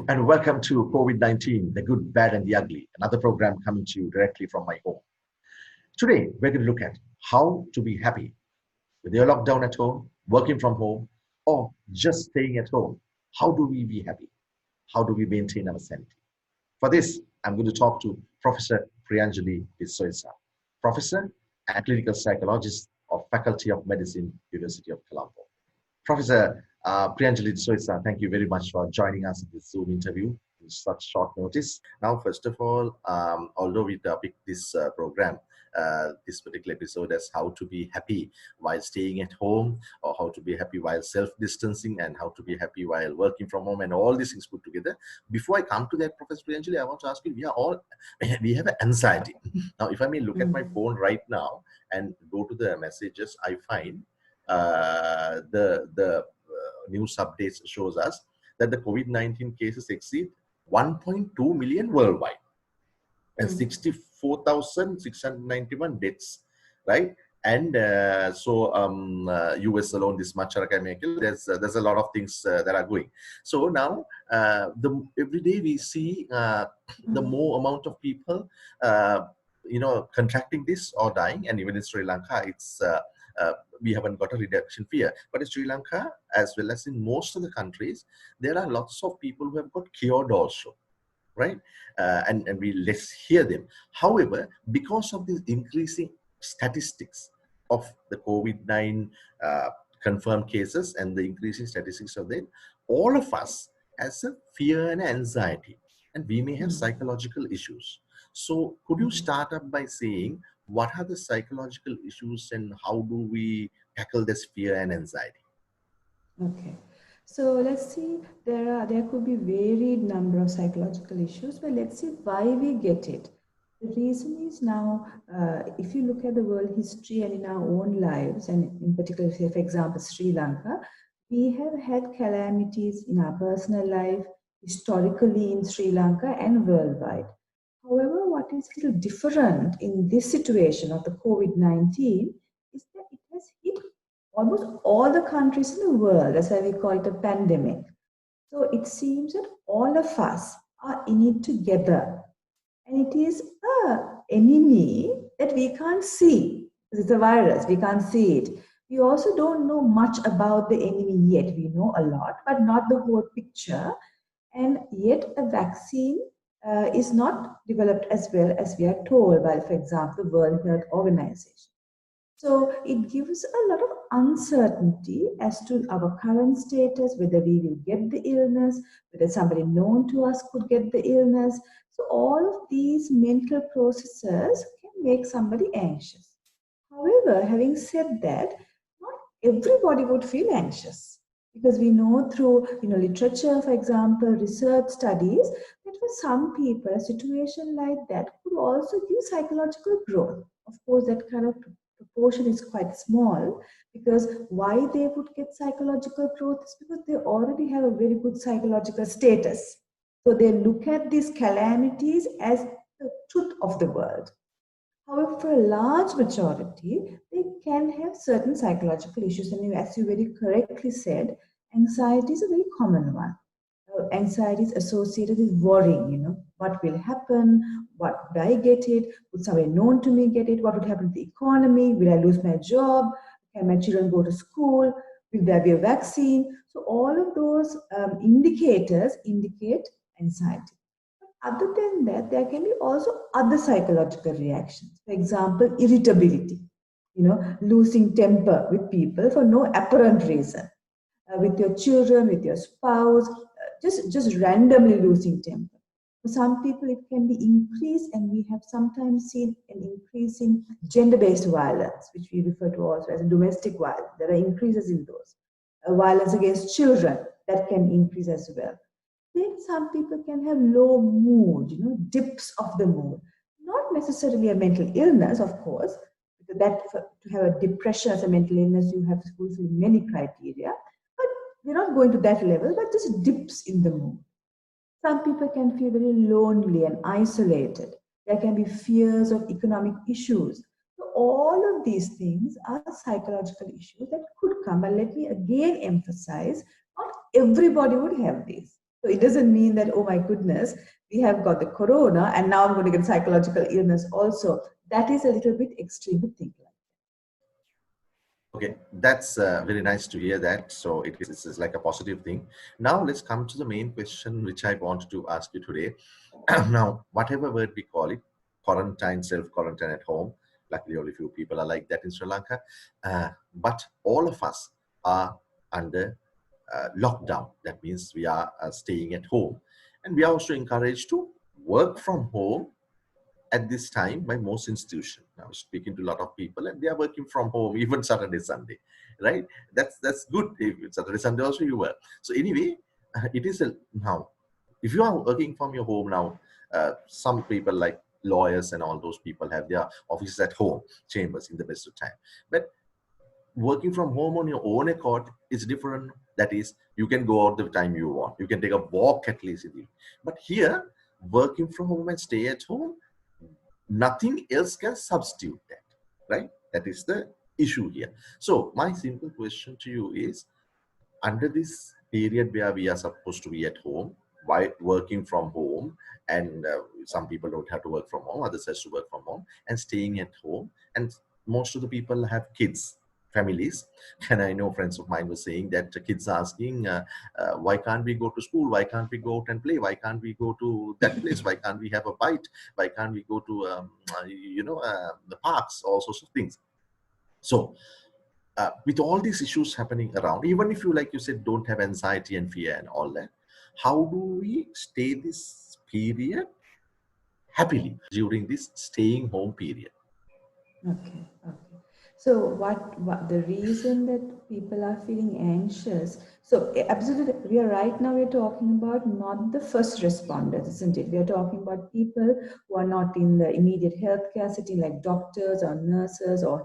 and welcome to COVID-19, the good, bad, and the ugly, another program coming to you directly from my home. Today, we're going to look at how to be happy with your lockdown at home, working from home, or just staying at home. How do we be happy? How do we maintain our sanity? For this, I'm going to talk to Professor Priyanjali Bisoisa, Professor and Clinical Psychologist of Faculty of Medicine, University of Colombo. Professor Priyanjali Soisa, thank you very much for joining us in this Zoom interview in such short notice. Now, first of all, although we picked this program, this particular episode as how to be happy while staying at home, or how to be happy while self-distancing, and how to be happy while working from home, and all these things put together. Before I come to that, Professor Priyanjali, I want to ask you, we have anxiety. Now, if I may look at my phone right now and go to the messages, I find the news updates shows us that the COVID-19 cases exceed 1.2 million worldwide and 64,691 deaths, right? And US alone, this much there's a lot of things that are going. So now, every day we see the more amount of people, contracting this or dying, and even in Sri Lanka, it's we haven't got a reduction fear. But in Sri Lanka, as well as in most of the countries, there are lots of people who have got cured also, right? And let's hear them. However, because of the increasing statistics of the COVID-19 confirmed cases and the increasing statistics of them, all of us has a fear and anxiety, and we may have psychological issues. So could you start up by saying, what are the psychological issues and how do we tackle this fear and anxiety? Okay. So let's see, there could be varied number of psychological issues, but let's see why we get it. The reason is now, if you look at the world history and in our own lives, and in particular, say, for example, Sri Lanka, we have had calamities in our personal life, historically in Sri Lanka and worldwide. However, what is a little different in this situation of the COVID-19 is that it has hit almost all the countries in the world. That's why we call it a pandemic. So it seems that all of us are in it together. And it is an enemy that we can't see. It's a virus, we can't see it. We also don't know much about the enemy yet. We know a lot, but not the whole picture. And yet a vaccine is not developed as well as we are told by, for example, the World Health Organization. So it gives a lot of uncertainty as to our current status, whether we will get the illness, whether somebody known to us could get the illness. So all of these mental processes can make somebody anxious. However, having said that, not everybody would feel anxious, because we know through literature, for example, research studies, that for some people, a situation like that could also give psychological growth. Of course, that kind of proportion is quite small, because why they would get psychological growth is because they already have a very good psychological status. So they look at these calamities as the truth of the world. However, for a large majority, they can have certain psychological issues. And as you very correctly said, anxiety is a very common one. Anxiety is associated with worrying, what will happen, would I get it, would somebody known to me get it, what would happen to the economy, will I lose my job, can my children go to school, will there be a vaccine? So all of those indicators indicate anxiety. Other than that, there can be also other psychological reactions. For example, irritability, losing temper with people for no apparent reason, with your children, with your spouse, just randomly losing temper. For some people, it can be increased, and we have sometimes seen an increase in gender-based violence, which we refer to also as domestic violence. There are increases in those. Violence against children, that can increase as well. Then some people can have low mood, dips of the mood. Not necessarily a mental illness, of course, because to have a depression as a mental illness, you have to fulfill many criteria. But we're not going to that level, but just dips in the mood. Some people can feel very lonely and isolated. There can be fears of economic issues. So all of these things are psychological issues that could come. But let me again emphasize, not everybody would have these. So it doesn't mean that, oh my goodness, we have got the corona and now I'm going to get psychological illness also. That is a little bit extreme to think like. Okay, that's very nice to hear that. So it's like a positive thing. Now let's come to the main question which I wanted to ask you today. Now, whatever word we call it, quarantine, self-quarantine at home, luckily only few people are like that in Sri Lanka, but all of us are under lockdown. That means we are staying at home. And we are also encouraged to work from home at this time by most institutions. Now speaking to a lot of people and they are working from home even Saturday, Sunday, right? That's good. If it's Saturday, Sunday also you work. So anyway, it is now, if you are working from your home now, some people like lawyers and all those people have their offices at home, chambers in the best of time. But working from home on your own accord is different. That is, you can go out the time you want. You can take a walk at least. But here, working from home and stay at home, nothing else can substitute that, right? That is the issue here. So my simple question to you is, under this period where we are supposed to be at home, why working from home, and some people don't have to work from home, others has to work from home, and staying at home, and most of the people have kids, families, and I know friends of mine were saying that the kids are asking, why can't we go to school, why can't we go out and play, why can't we go to that place, why can't we have a bite, why can't we go to the parks, all sorts of things. So with all these issues happening around, even if you, like you said, don't have anxiety and fear and all that, how do we stay this period happily during this staying home period? Okay, okay. So what the reason that people are feeling anxious? So absolutely, we are right now we're talking about not the first responders, isn't it? We are talking about people who are not in the immediate healthcare setting, like doctors or nurses or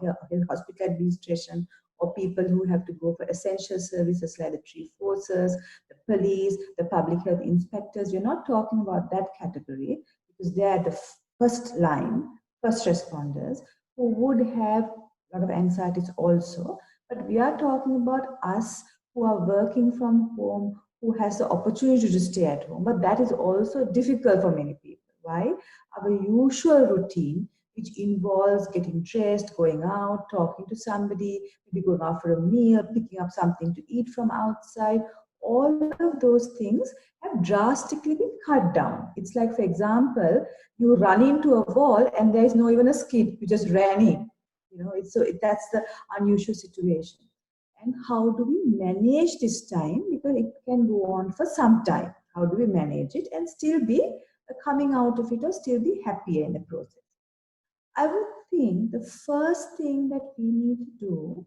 hospital administration, or people who have to go for essential services like the tree forces, the police, the public health inspectors. We're not talking about that category because they are the first line, first responders who would have a lot of anxieties also. But we are talking about us who are working from home, who has the opportunity to stay at home. But that is also difficult for many people. Why? Our usual routine, which involves getting dressed, going out, talking to somebody, maybe going out for a meal, picking up something to eat from outside, all of those things have drastically been cut down. It's like, for example, you run into a wall and there is no even a skid, you just ran in. That's the unusual situation. And how do we manage this time, because it can go on for some time? How do we manage it and still be coming out of it, or still be happier in the process? I would think the first thing that we need to do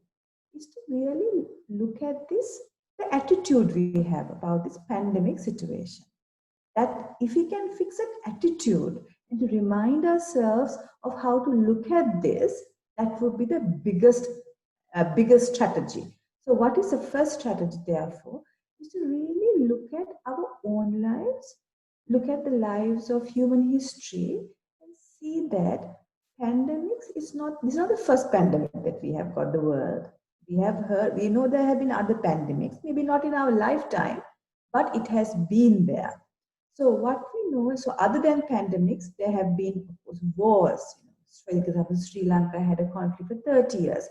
is to really look at this, the attitude we have about this pandemic situation. That if we can fix that attitude and to remind ourselves of how to look at this, that would be the biggest strategy. So what is the first strategy therefore? Is to really look at our own lives, look at the lives of human history, and see that pandemics is not, this is not the first pandemic that we have got the world. We know there have been other pandemics, maybe not in our lifetime, but it has been there. So what we know is, so other than pandemics, there have been, of course, wars. For example, Sri Lanka had a conflict for 30 years.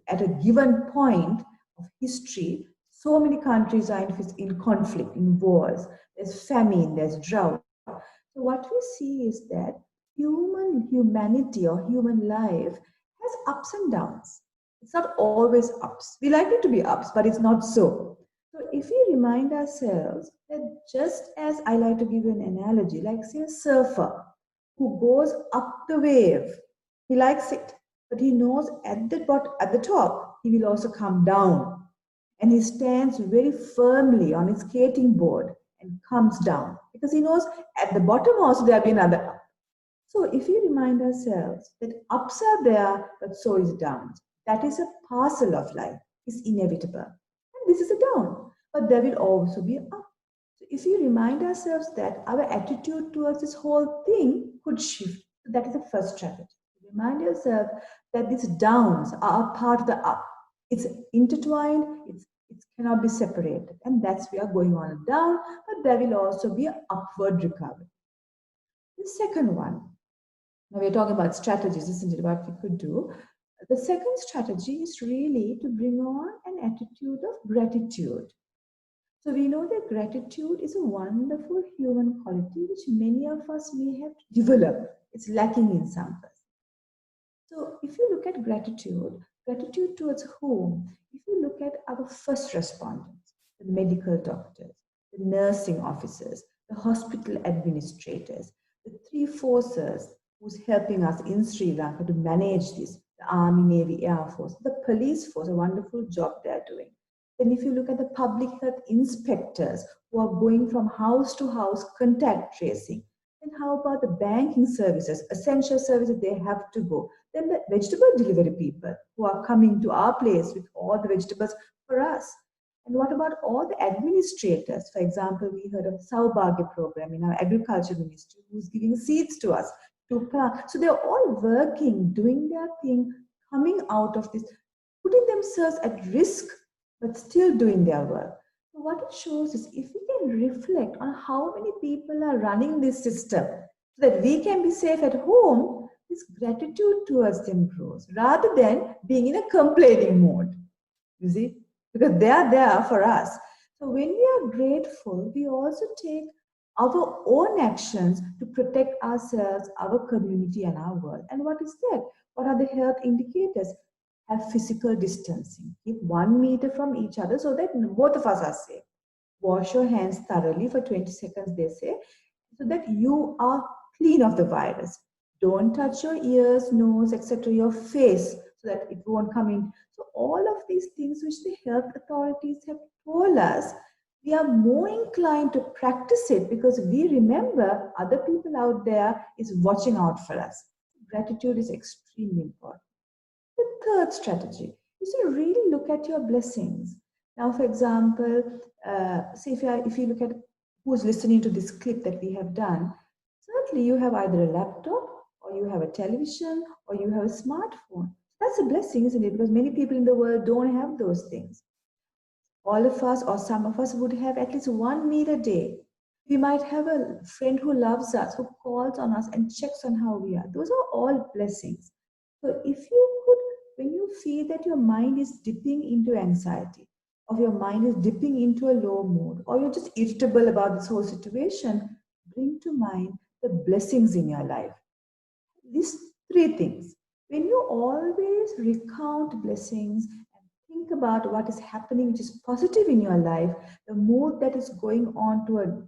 At a given point of history, so many countries are in conflict, in wars. There's famine, there's drought. So what we see is that humanity or human life has ups and downs. It's not always ups. We like it to be ups, but it's not so. So if we remind ourselves that, just as I like to give you an analogy, like say a surfer who goes up the wave, he likes it, but he knows at the top, he will also come down. And he stands very firmly on his skating board and comes down because he knows at the bottom also there will be another up. So if we remind ourselves that ups are there, but so is downs, that is a parcel of life, is inevitable. And this is a down, but there will also be an up. So if we remind ourselves that, our attitude towards this whole thing could shift. So that is the first strategy. Remind yourself that these downs are a part of the up. It's intertwined, it's cannot be separated. And that's we are going on and down, but there will also be an upward recovery. The second one, now we're talking about strategies, isn't it, what we could do. The second strategy is really to bring on an attitude of gratitude. So we know that gratitude is a wonderful human quality which many of us may have developed. It's lacking in some of us. So if you look at gratitude, gratitude towards whom? If you look at our first responders, the medical doctors, the nursing officers, the hospital administrators, the three forces who's helping us in Sri Lanka to manage this, the Army, Navy, Air Force, the police force, a wonderful job they're doing. Then if you look at the public health inspectors who are going from house to house contact tracing, then how about the banking services, essential services they have to go? Then the vegetable delivery people who are coming to our place with all the vegetables for us. And what about all the administrators? For example, we heard of Saubhagya program in our agriculture ministry who's giving seeds to us to plant. So they're all working, doing their thing, coming out of this, putting themselves at risk, but still doing their work. So what it shows is if we can reflect on how many people are running this system so that we can be safe at home, this gratitude towards them grows rather than being in a complaining mode. You see? Because they are there for us. So when we are grateful, we also take our own actions to protect ourselves, our community, and our world. And what is that? What are the health indicators? Have physical distancing. Keep 1 meter from each other so that both of us are safe. Wash your hands thoroughly for 20 seconds, they say, so that you are clean of the virus. Don't touch your ears, nose, etc., your face, so that it won't come in. So all of these things which the health authorities have told us, we are more inclined to practice it because we remember other people out there is watching out for us. Gratitude is extremely important. The third strategy is to really look at your blessings. Now, for example, say if you look at who's listening to this clip that we have done, certainly you have either a laptop or you have a television or you have a smartphone. That's a blessing, isn't it? Because many people in the world don't have those things. All of us or some of us would have at least 1 meal a day. We might have a friend who loves us, who calls on us and checks on how we are. Those are all blessings. So if you could, when you feel that your mind is dipping into anxiety, or your mind is dipping into a low mood, or you're just irritable about this whole situation, bring to mind the blessings in your life. These three things. When you always recount blessings and think about what is happening, which is positive in your life, the mood that is going on to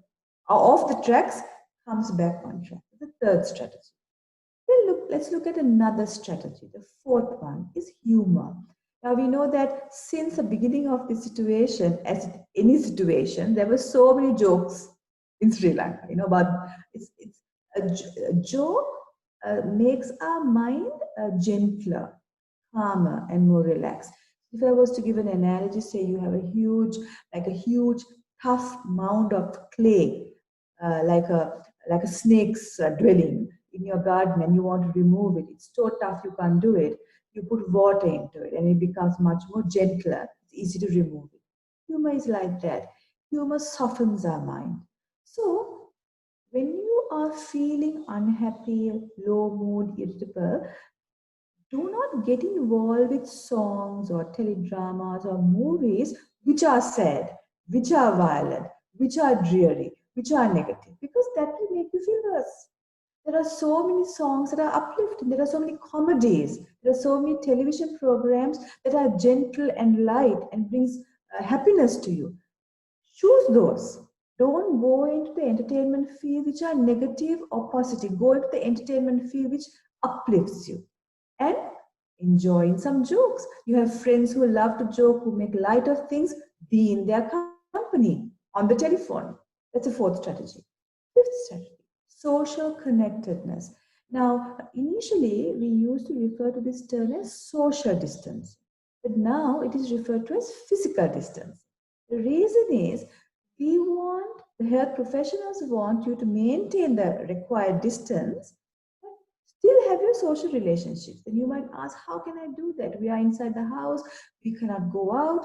off the tracks comes back on track. The third strategy. Let's look at another strategy. The fourth one is humor. Now we know that since the beginning of the situation, as any situation, there were so many jokes in Sri Lanka. You know, but it's a joke makes our mind gentler, calmer, and more relaxed. If I was to give an analogy, say you have like a huge, tough mound of clay, like a snake's dwelling in your garden, and you want to remove it. It's so tough you can't do it. You put water into it, and it becomes much more gentler. It's easy to remove it. Humor is like that. Humor softens our mind. So when you are feeling unhappy, low mood, irritable, do not get involved with songs or teledramas or movies which are sad, which are violent, which are dreary, which are negative, because that will make you feel worse. There are so many songs that are uplifting. There are so many comedies. There are so many television programs that are gentle and light and brings happiness to you. Choose those. Don't go into the entertainment field which are negative or positive. Go into the entertainment field which uplifts you. And enjoying some jokes. You have friends who love to joke, who make light of things. Be in their company on the telephone. That's a fourth strategy. Fifth strategy, social connectedness. Now, initially, we used to refer to this term as social distance, but now it is referred to as physical distance. The reason is the health professionals want you to maintain the required distance, but still have your social relationships. And you might ask, how can I do that? We are inside the house, we cannot go out.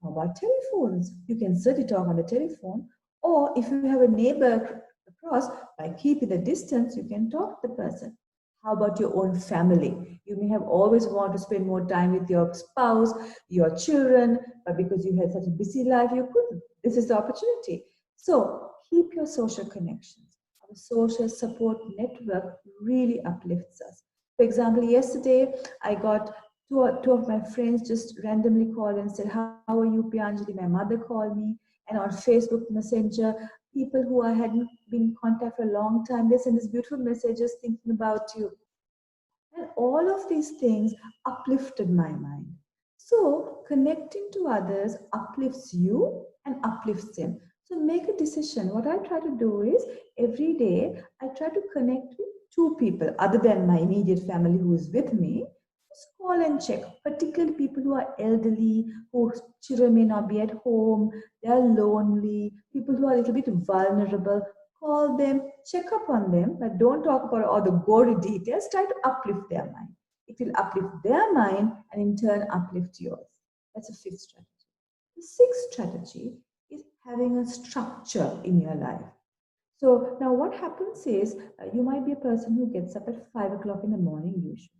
How about telephones? You can certainly talk on the telephone, or if you have a neighbor across, by keeping the distance, you can talk to the person. How about your own family? You may have always wanted to spend more time with your spouse, your children, but because you had such a busy life, you couldn't. This is the opportunity. So keep your social connections. Our social support network really uplifts us. For example, yesterday I got two of my friends just randomly called and said, "How are you, Pianjali?" My mother called me, and on Facebook Messenger, people who I hadn't been in contact for a long time, they send these beautiful messages thinking about you. And all of these things uplifted my mind. So, connecting to others uplifts you and uplifts them. So, make a decision. What I try to do is every day I try to connect with two people other than my immediate family who is with me. Just call and check, particularly people who are elderly, whose children may not be at home, they are lonely, people who are a little bit vulnerable. Call them, check up on them, but don't talk about all the gory details. Try to uplift their mind. It will uplift their mind and in turn uplift yours. That's a fifth strategy. The sixth strategy is having a structure in your life. So now what happens is you might be a person who gets up at 5 o'clock in the morning usually.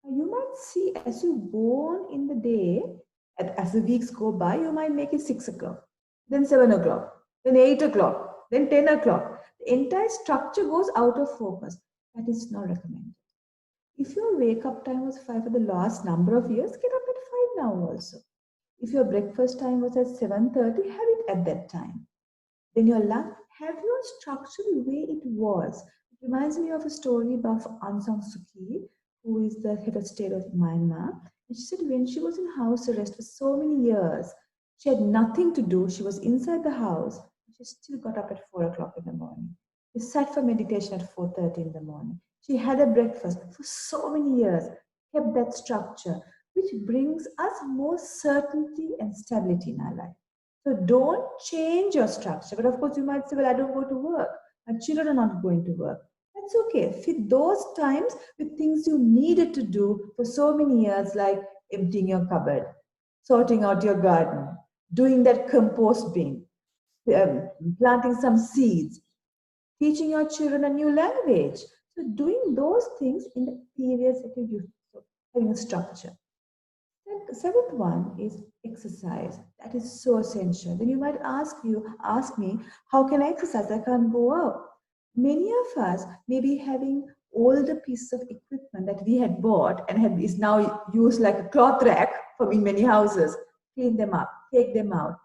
You might see as you go on in the day, as the weeks go by, you might make it 6 o'clock, then 7 o'clock, then 8 o'clock, then 10 o'clock. The entire structure goes out of focus. That is not recommended. If your wake up time was 5 for the last number of years, get up at 5 now also. If your breakfast time was at 7:30, have it at that time. Then your lunch, have your structure the way it was. It reminds me of a story about Aung San Suu Kyi, who is the head of state of Myanmar. And she said when she was in house arrest for so many years, she had nothing to do. She was inside the house. She still got up at 4 o'clock in the morning. She sat for meditation at 4:30 in the morning. She had a breakfast for so many years, kept that structure, which brings us more certainty and stability in our life. So don't change your structure. But of course, you might say, well, I don't go to work. My children are not going to work. That's okay. Fit those times with things you needed to do for so many years, like emptying your cupboard, sorting out your garden, doing that compost bin, um, planting some seeds, teaching your children a new language. So doing those things in the periods that you use, so having a structure. The seventh one is exercise. That is so essential. Then you might ask me, how can I exercise? I can't go out. Many of us may be having older pieces of equipment that we had bought and is now used like a cloth rack from in many houses. Clean them up, take them out,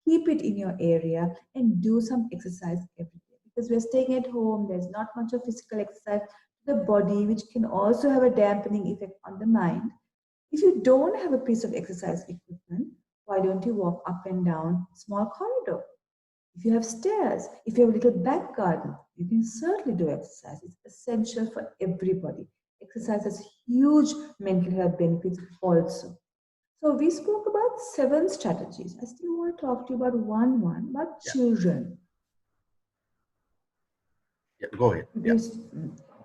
keep it in your area, and do some exercise every day. Because we're staying at home, there's not much of physical exercise to the body, which can also have a dampening effect on the mind. If you don't have a piece of exercise equipment, why don't you walk up and down a small corridor? If you have stairs, if you have a little back garden, you can certainly do exercise. It's essential for everybody. Exercise has huge mental health benefits also. So we spoke about 7 strategies. I still want to talk to you about about Yeah, children. yeah, go ahead. Yeah,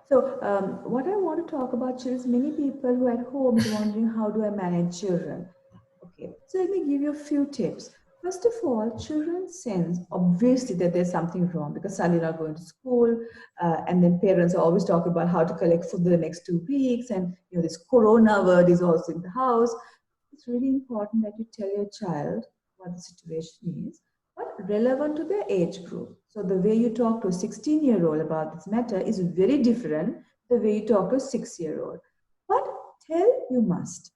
So what I want to talk about children is many people who are at home is wondering how do I manage children. Okay, so let me give you a few tips. First of all, children sense obviously that there's something wrong because suddenly not going to school, and then parents are always talking about how to collect food the next 2 weeks, and this corona word is also in the house. It's really important that you tell your child what the situation is, but relevant to their age group. So the way you talk to a 16-year-old about this matter is very different the way you talk to a 6-year-old. But tell you must.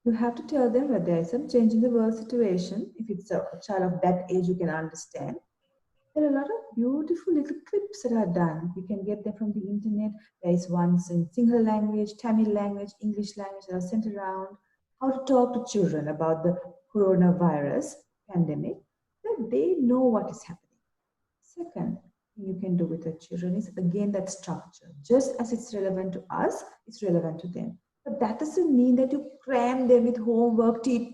You have to tell them that there is some change in the world situation. If it's a child of that age, you can understand. There are a lot of beautiful little clips that are done. You can get them from the internet. There is ones in Sinhala language, Tamil language, English language that are sent around. How to talk to children about the coronavirus pandemic, that they know what is happening. Second thing you can do with the children is again that structure. Just as it's relevant to us, it's relevant to them. But that doesn't mean that you cram them with homework, teach.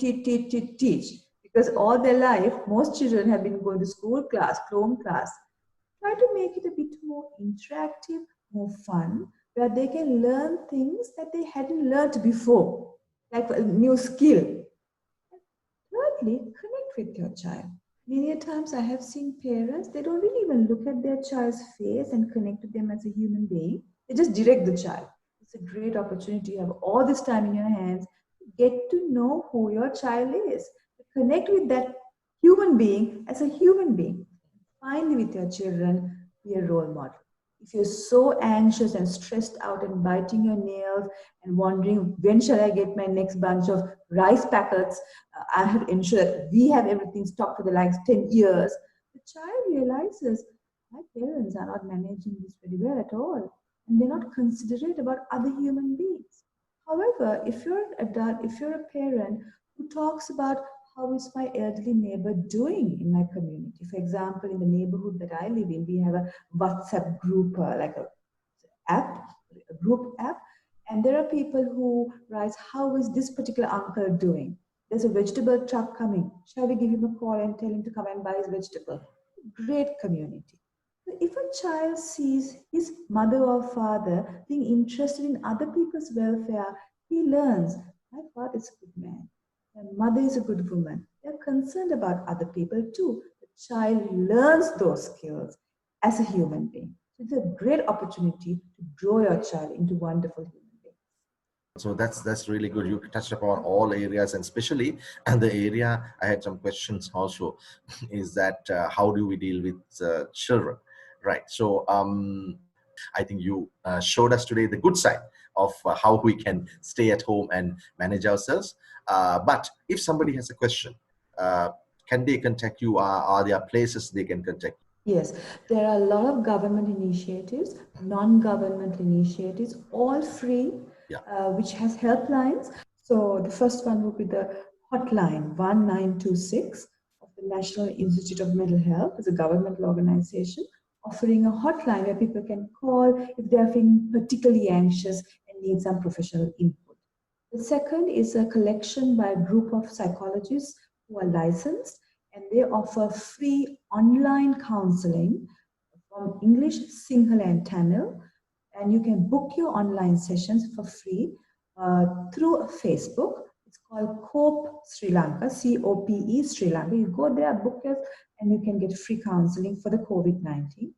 Because all their life, most children have been going to school class, home class. Try to make it a bit more interactive, more fun, where they can learn things that they hadn't learned before, like a new skill. Thirdly, connect with your child. Many a times I have seen parents, they don't really even look at their child's face and connect with them as a human being. They just direct the child. It's a great opportunity. You have all this time in your hands. Get to know who your child is. Connect with that human being as a human being. Finally, with your children, be a role model. If you're so anxious and stressed out and biting your nails and wondering when shall I get my next bunch of rice packets, I have to ensure that we have everything stocked for the next 10 years. The child realizes my parents are not managing this very well at all, and they're not considerate about other human beings. However, if you're an adult, if you're a parent who talks about how is my elderly neighbor doing in my community? For example, in the neighborhood that I live in, we have a WhatsApp group, like a app, a group app, and there are people who write, how is this particular uncle doing? There's a vegetable truck coming. Shall we give him a call and tell him to come and buy his vegetable? Great community. So if a child sees his mother or father being interested in other people's welfare, he learns, my father is a good man. My mother is a good woman. They're concerned about other people too. The child learns those skills as a human being. So it's a great opportunity to grow your child into wonderful human beings. So that's really good. You touched upon all areas, and especially and the area I had some questions also is that how do we deal with children, right? So I think you showed us today the good side of how we can stay at home and manage ourselves. But if somebody has a question, uh, can they contact you? Are there places they can contact Yes, there are a lot of government initiatives, non-government initiatives, all free, you? Yeah. which has helplines. So the first one would be the hotline 1926 of the National Institute of Mental Health. It's a governmental organization offering a hotline where people can call if they are feeling particularly anxious and need some professional input. The second is a collection by a group of psychologists who are licensed, and they offer free online counseling from English, Sinhala, and Tamil. And you can book your online sessions for free through Facebook. It's called COPE Sri Lanka, COPE Sri Lanka. You go there, book it, and you can get free counseling for the COVID-19.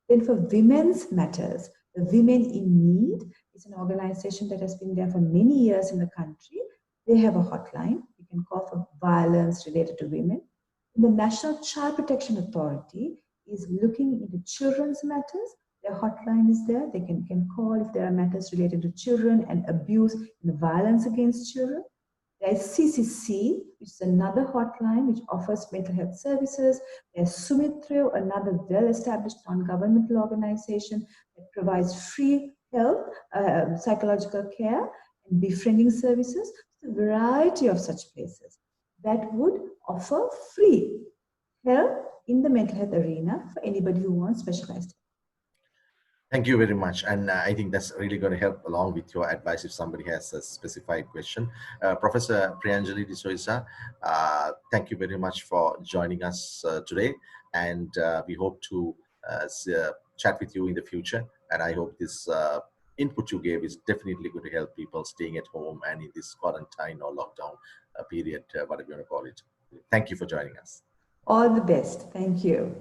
Then for Women's Matters, the Women in Need is an organization that has been there for many years in the country. They have a hotline. You can call for violence related to women. And the National Child Protection Authority is looking into children's matters. Their hotline is there. They can call if there are matters related to children and abuse and violence against children. There is CCC, which is another hotline which offers mental health services. There's Sumithro, another well-established non-governmental organization that provides free health, psychological care, and befriending services. A variety of such places that would offer free help in the mental health arena for anybody who wants specialized. Thank you very much. And I think that's really going to help along with your advice if somebody has a specified question. Professor Priyanjali D'Souza, thank you very much for joining us today. And we hope to chat with you in the future. And I hope this input you gave is definitely going to help people staying at home and in this quarantine or lockdown period, whatever you want to call it. Thank you for joining us. All the best. Thank you.